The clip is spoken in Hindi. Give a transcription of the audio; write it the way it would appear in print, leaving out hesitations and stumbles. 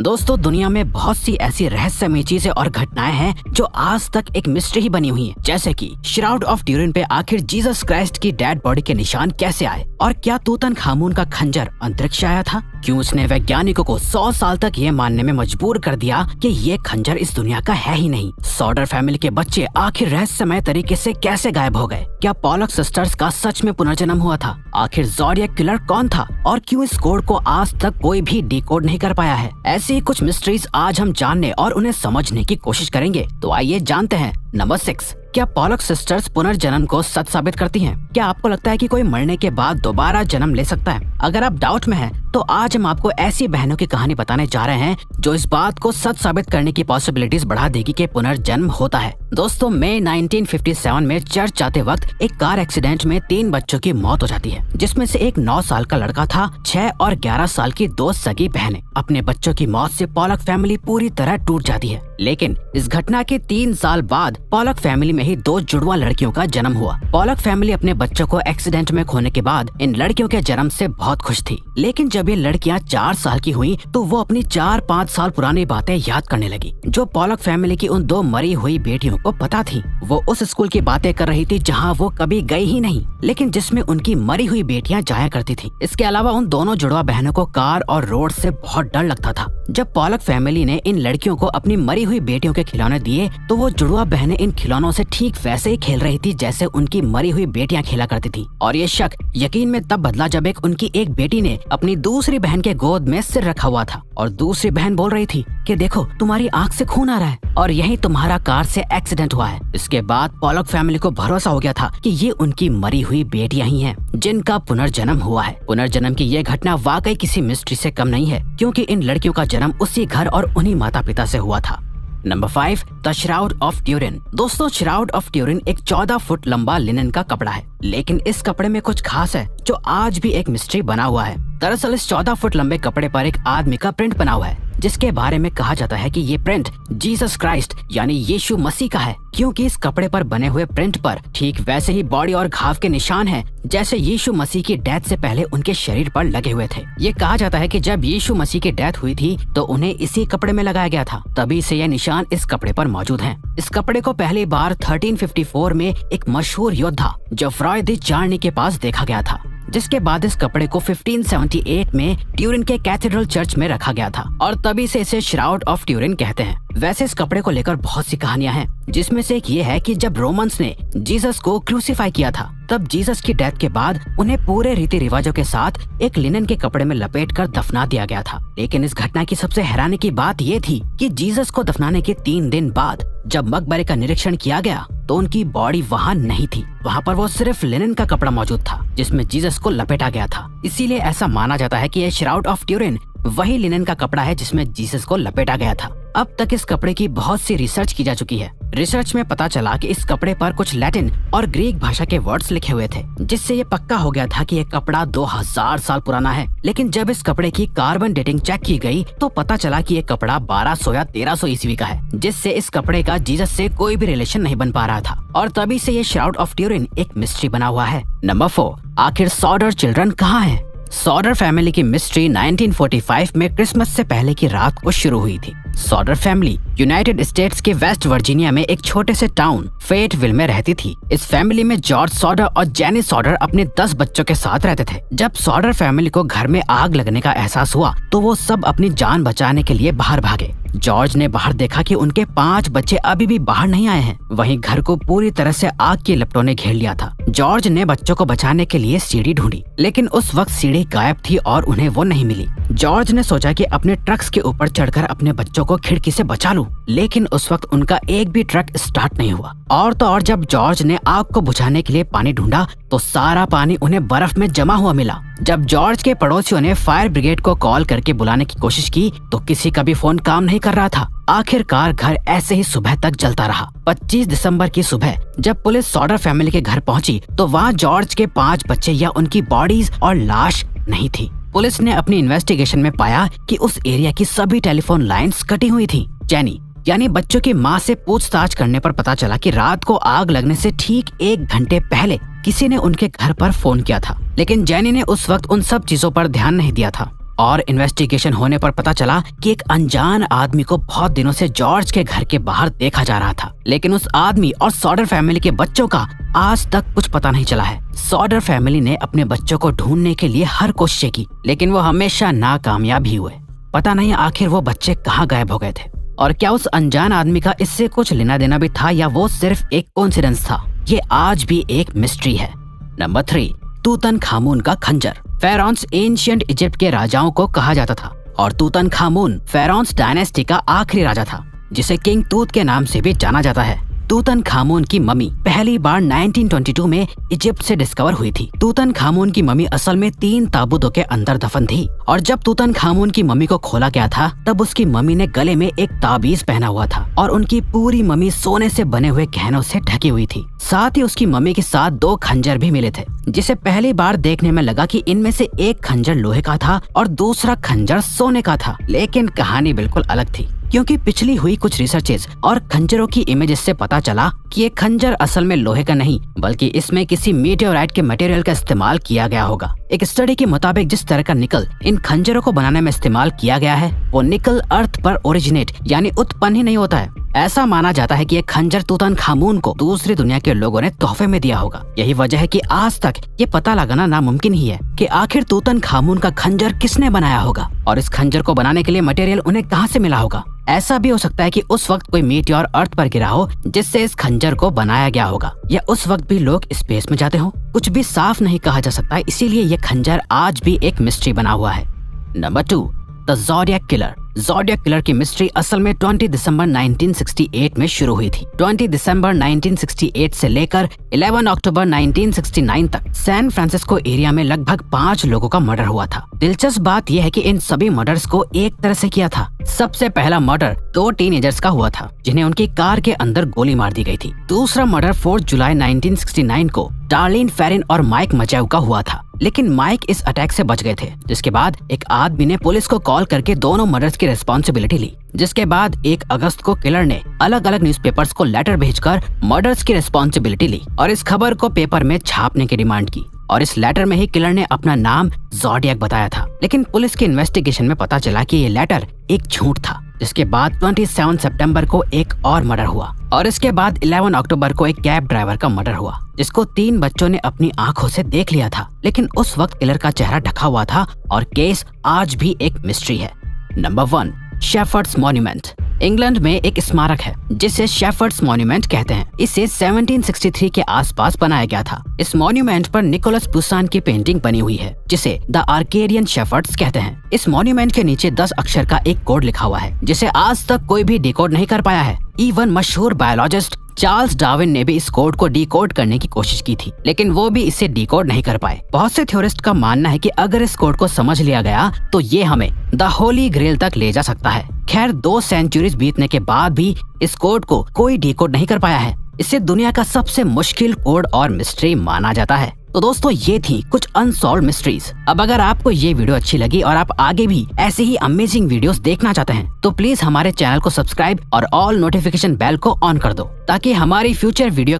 दोस्तों, दुनिया में बहुत सी ऐसी रहस्यमय चीजें और घटनाएं हैं जो आज तक एक मिस्ट्री ही बनी हुई है। जैसे कि श्राउड ऑफ ट्यूरिन पे आखिर जीसस क्राइस्ट की डेड बॉडी के निशान कैसे आए, और क्या तूतनखामुन का खंजर अंतरिक्ष से आया था? क्यों उसने वैज्ञानिकों को 100 साल तक ये मानने में मजबूर कर दिया कि ये खंजर इस दुनिया का है ही नहीं? सॉडर फैमिली के बच्चे आखिर रहस्यमय तरीके से कैसे गायब हो गए? क्या पॉलक सिस्टर्स का सच में पुनर्जन्म हुआ था? आखिर ज़ोडिएक किलर कौन था और क्यों इस कोड को आज तक कोई भी डिकोड नहीं कर पाया है? ऐसी कुछ मिस्ट्रीज आज हम जानने और उन्हें समझने की कोशिश करेंगे। तो आइए जानते हैं। नंबर 6, क्या पॉलक सिस्टर्स पुनर्जन्म को सच साबित करती हैं? क्या आपको लगता है कि कोई मरने के बाद दोबारा जन्म ले सकता है? अगर आप डाउट में हैं, तो आज हम आपको ऐसी बहनों की कहानी बताने जा रहे हैं जो इस बात को सच साबित करने की पॉसिबिलिटीज बढ़ा देगी कि पुनर्जन्म होता है। दोस्तों, मई 1957 में चर्च जाते वक्त एक कार एक्सीडेंट में 3 बच्चों की मौत हो जाती है, जिसमें से एक 9 साल का लड़का था। 6 और 11 साल की 2 सगी बहनें। अपने बच्चों की मौत से पॉलक फैमिली पूरी तरह टूट जाती है। लेकिन इस घटना के 3 साल बाद पॉलक फैमिली में ही 2 जुड़वा लड़कियों का जन्म हुआ। पॉलक फैमिली अपने बच्चों को एक्सीडेंट में खोने के बाद इन लड़कियों के जन्म से बहुत खुश थी। लेकिन जब ये लड़कियां 4 साल की हुई तो वो अपनी 4-5 साल पुरानी बातें याद करने लगी, जो पॉलक फैमिली की उन 2 मरी हुई बेटियों को पता थी। वो उस स्कूल की बातें कर रही थी जहाँ वो कभी गई ही नहीं, लेकिन जिसमें उनकी मरी हुई बेटियां जाया करती थी। इसके अलावा उन दोनों जुड़वा बहनों को कार और रोड से बहुत डर लगता था। जब पॉलक फैमिली ने इन लड़कियों को अपनी मरी हुई बेटियों के खिलौने दिए तो वो जुड़वा बहनें इन खिलौनों से ठीक वैसे ही खेल रही थी जैसे उनकी मरी हुई बेटियां खेला करती थी। और ये शक यकीन में तब बदला जब उनकी एक बेटी ने अपनी दूसरी बहन के गोद में सिर रखा हुआ था और दूसरी बहन बोल रही थी कि देखो, तुम्हारी आंख से खून आ रहा है और यही तुम्हारा कार से एक्सीडेंट हुआ है। इसके बाद पॉलक फैमिली को भरोसा हो गया था कि ये उनकी मरी हुई बेटियां ही हैं जिनका पुनर्जन्म हुआ है। पुनर्जन्म की ये घटना वाकई किसी मिस्ट्री से कम नहीं है, क्योंकि इन लड़कियों का जन्म उसी घर और उन्हीं माता पिता से हुआ था। Number 5, the shroud of Turin. दोस्तों, श्राउड ऑफ ट्यूरिन एक 14 फुट लंबा लिनन का कपड़ा है, लेकिन इस कपड़े में कुछ खास है जो आज भी एक मिस्ट्री बना हुआ है। दरअसल इस 14 फुट लंबे कपड़े पर एक आदमी का प्रिंट बना हुआ है, जिसके बारे में कहा जाता है कि ये प्रिंट जीसस क्राइस्ट यानी यीशु मसीह का है, क्योंकि इस कपड़े पर बने हुए प्रिंट पर ठीक वैसे ही बॉडी और घाव के निशान हैं जैसे यीशु मसीह की डेथ से पहले उनके शरीर पर लगे हुए थे। ये कहा जाता है कि जब यीशु मसीह की डेथ हुई थी तो उन्हें इसी कपड़े में लगाया गया था, तभी से यह निशान इस कपड़े पर मौजूद हैं। इस कपड़े को पहली बार 1354 में एक मशहूर योद्धा जोफ्रॉय दी चार्नी के पास देखा गया था, जिसके बाद इस कपड़े को 1578 में ट्यूरिन के कैथेड्रल चर्च में रखा गया था और तभी से इसे श्राउड ऑफ ट्यूरिन कहते हैं। वैसे इस कपड़े को लेकर बहुत सी कहानियां हैं, जिसमें से एक ये है कि जब रोमन्स ने जीसस को क्रूसीफाई किया था, तब जीसस की डेथ के बाद उन्हें पूरे रीति रिवाजों के साथ एक लिनन के कपड़े में लपेटकर दफना दिया गया था। लेकिन इस घटना की सबसे हैरानी की बात ये थी कि जीसस को दफनाने के 3 दिन बाद जब मकबरे का निरीक्षण किया गया तो उनकी बॉडी वहाँ नहीं थी। वहाँ पर वो सिर्फ लिनन का कपड़ा मौजूद था जिसमें जीसस को लपेटा गया था। इसीलिए ऐसा माना जाता है कि यह श्राउड ऑफ ट्यूरिन वही लिनन का कपड़ा है जिसमें जीसस को लपेटा गया था। अब तक इस कपड़े की बहुत सी रिसर्च की जा चुकी है। रिसर्च में पता चला कि इस कपड़े पर कुछ लैटिन और ग्रीक भाषा के वर्ड्स लिखे हुए थे, जिससे ये पक्का हो गया था कि ये कपड़ा 2000 साल पुराना है। लेकिन जब इस कपड़े की कार्बन डेटिंग चेक की गई तो पता चला कि ये कपड़ा 1200 या 1300 ईस्वी का है, जिससे इस कपड़े का जीसस से कोई भी रिलेशन नहीं बन पा रहा था और तभी से ये श्राउड ऑफ ट्यूरिन एक मिस्ट्री बना हुआ है। नंबर 4, आखिर सॉडर चिल्ड्रन कहाँ हैं? सॉडर फैमिली की मिस्ट्री 1945 में क्रिसमस से पहले की रात को शुरू हुई थी। सॉडर फैमिली यूनाइटेड स्टेट्स के वेस्ट वर्जीनिया में एक छोटे से टाउन फेटविल में रहती थी। इस फैमिली में जॉर्ज सॉडर और जेनी सॉडर अपने 10 बच्चों के साथ रहते थे। जब सॉडर फैमिली को घर में आग लगने का एहसास हुआ तो वो सब अपनी जान बचाने के लिए बाहर भागे। जॉर्ज ने बाहर देखा कि उनके 5 बच्चे अभी भी बाहर नहीं आए हैं। वहीं घर को पूरी तरह से आग की लपटों ने घेर लिया था। जॉर्ज ने बच्चों को बचाने के लिए सीढ़ी ढूंढी, लेकिन उस वक्त सीढ़ी गायब थी और उन्हें वो नहीं मिली। जॉर्ज ने सोचा कि अपने ट्रक्स के ऊपर चढ़कर अपने बच्चों को खिड़की से बचा लूं, लेकिन उस वक्त उनका एक भी ट्रक स्टार्ट नहीं हुआ। और तो और जब जॉर्ज ने आग को बुझाने के लिए पानी ढूंढा तो सारा पानी उन्हें बर्फ में जमा हुआ मिला। जब जॉर्ज के पड़ोसियों ने फायर ब्रिगेड को कॉल करके बुलाने की कोशिश की तो किसी का भी फोन काम नहीं कर रहा था। आखिरकार घर ऐसे ही सुबह तक जलता रहा। 25 दिसंबर की सुबह जब पुलिस सॉडर फैमिली के घर पहुंची तो वहां जॉर्ज के 5 बच्चे या उनकी बॉडीज और लाश नहीं थी। पुलिस ने अपनी इन्वेस्टिगेशन में पाया कि उस एरिया की सभी टेलीफोन लाइंस कटी हुई थी। जेनी यानी बच्चों की मां से पूछताछ करने पर पता चला कि रात को आग लगने से ठीक 1 घंटे पहले किसी ने उनके घर पर फोन किया था, लेकिन जेनी ने उस वक्त उन सब चीजों पर ध्यान नहीं दिया था। और इन्वेस्टिगेशन होने पर पता चला कि एक अनजान आदमी को बहुत दिनों से जॉर्ज के घर के बाहर देखा जा रहा था, लेकिन उस आदमी और सॉडर फैमिली के बच्चों का आज तक कुछ पता नहीं चला है। सॉडर फैमिली ने अपने बच्चों को ढूंढने के लिए हर कोशिश की, लेकिन वो हमेशा नाकामयाब ही हुए। पता नहीं आखिर वो बच्चे कहाँ गायब हो गए थे, और क्या उस अनजान आदमी का इससे कुछ लेना देना भी था या वो सिर्फ एक कोइंसिडेंस था। ये आज भी एक मिस्ट्री है। नंबर 3, तूतनखामुन का खंजर। फेरोन्स एंशिएंट इजिप्ट के राजाओं को कहा जाता था और तूतनखामुन फेरोन्स डायनेस्टी का आखिरी राजा था, जिसे किंग तूत के नाम से भी जाना जाता है। तूतनखामुन की मम्मी पहली बार 1922 में इजिप्ट से डिस्कवर हुई थी। तूतनखामुन की मम्मी असल में 3 ताबूतों के अंदर दफन थी, और जब तूतनखामुन की मम्मी को खोला गया था तब उसकी मम्मी ने गले में एक ताबीज पहना हुआ था और उनकी पूरी मम्मी सोने से बने हुए गहनों से ढकी हुई थी। साथ ही उसकी मम्मी के साथ 2 खंजर भी मिले थे, जिसे पहली बार देखने में लगा कि इनमें से एक खंजर लोहे का था और दूसरा खंजर सोने का था। लेकिन कहानी बिल्कुल अलग थी, क्योंकि पिछली हुई कुछ रिसर्चेस और खंजरों की इमेजेस से पता चला कि ये खंजर असल में लोहे का नहीं, बल्कि इसमें किसी मीटियोराइट के मटेरियल का इस्तेमाल किया गया होगा। एक स्टडी के मुताबिक जिस तरह का निकल इन खंजरों को बनाने में इस्तेमाल किया गया है, वो निकल अर्थ पर ओरिजिनेट यानी उत्पन्न ही नहीं होता है। ऐसा माना जाता है कि ये खंजर तूतनखामुन को दूसरी दुनिया के लोगों ने तोहफे में दिया होगा। यही वजह है कि आज तक ये पता लगाना नामुमकिन ही है कि आखिर तूतनखामुन का खंजर किसने बनाया होगा और इस खंजर को बनाने के लिए मटेरियल उन्हें कहां से मिला होगा। ऐसा भी हो सकता है कि उस वक्त कोई मीटियोर अर्थ पर गिरा हो जिससे इस खंजर को बनाया गया होगा, या उस वक्त भी लोग स्पेस में जाते हो। कुछ भी साफ नहीं कहा जा सकता, इसीलिए ये खंजर आज भी एक मिस्ट्री बना हुआ है। Number 2, the zodiac killer. Zodiac killer की मिस्ट्री असल में 20 दिसंबर 1968 में शुरू हुई थी। 20 दिसंबर 1968 से लेकर 11 अक्टूबर 1969 तक सैन फ्रांसिस्को एरिया में लगभग 5 लोगों का मर्डर हुआ था। दिलचस्प बात यह है कि इन सभी मर्डर्स को एक तरह से किया था। सबसे पहला मर्डर 2 टीनेजर्स का हुआ था, जिन्हें उनकी कार के अंदर गोली मार दी गई थी। दूसरा मर्डर 4 जुलाई 1969 को डार्लिन फेरिन और माइक मचैउ का हुआ था, लेकिन माइक इस अटैक से बच गए थे। जिसके बाद एक आदमी ने पुलिस को कॉल करके दोनों मर्डर्स की रिस्पॉन्सिबिलिटी ली, जिसके बाद 1 अगस्त को किलर ने अलग अलग न्यूज़पेपर्स को लेटर भेजकर मर्डर्स की रिस्पॉन्सिबिलिटी ली और इस खबर को पेपर में छापने की डिमांड की। और इस लेटर में ही किलर ने अपना नाम ज़ोडिएक बताया था, लेकिन पुलिस की इन्वेस्टिगेशन में पता चला कि ये लेटर एक झूठ था। जिसके बाद 27 सितंबर को एक और मर्डर हुआ और इसके बाद 11 अक्टूबर को एक कैब ड्राइवर का मर्डर हुआ, जिसको 3 बच्चों ने अपनी आंखों से देख लिया था, लेकिन उस वक्त किलर का चेहरा ढका हुआ था और केस आज भी एक मिस्ट्री है। Number 1, shepherd's monument. इंग्लैंड में एक स्मारक है जिसे शेफर्ड्स मॉन्यूमेंट कहते हैं। इसे 1763 के आसपास बनाया गया था। इस मॉन्यूमेंट पर निकोलस पुसान की पेंटिंग बनी हुई है, जिसे द आर्केडियन शेफर्ड्स कहते हैं। इस मॉन्यूमेंट के नीचे 10 अक्षर का एक कोड लिखा हुआ है, जिसे आज तक कोई भी डिकोड नहीं कर पाया है। इवन मशहूर बायोलॉजिस्ट चार्ल्स डार्विन ने भी इस कोड को डिकोड करने की कोशिश की थी, लेकिन वो भी इसे डिकोड नहीं कर पाए। बहुत से थ्योरिस्ट का मानना है कि अगर इस कोड को समझ लिया गया तो ये हमें द होली ग्रेल तक ले जा सकता है। खैर 2 सेंचुरीज बीतने के बाद भी इस कोड को कोई डिकोड नहीं कर पाया है। इसे दुनिया का सबसे मुश्किल कोड और मिस्ट्री माना जाता है। तो दोस्तों, ये थी कुछ अनसॉल्व मिस्ट्रीज। अब अगर आपको ये वीडियो अच्छी लगी और आप आगे भी ऐसे ही अमेजिंग वीडियोस देखना चाहते हैं तो प्लीज हमारे चैनल को सब्सक्राइब और ऑल नोटिफिकेशन बेल को ऑन कर दो, ताकि हमारी फ्यूचर वीडियो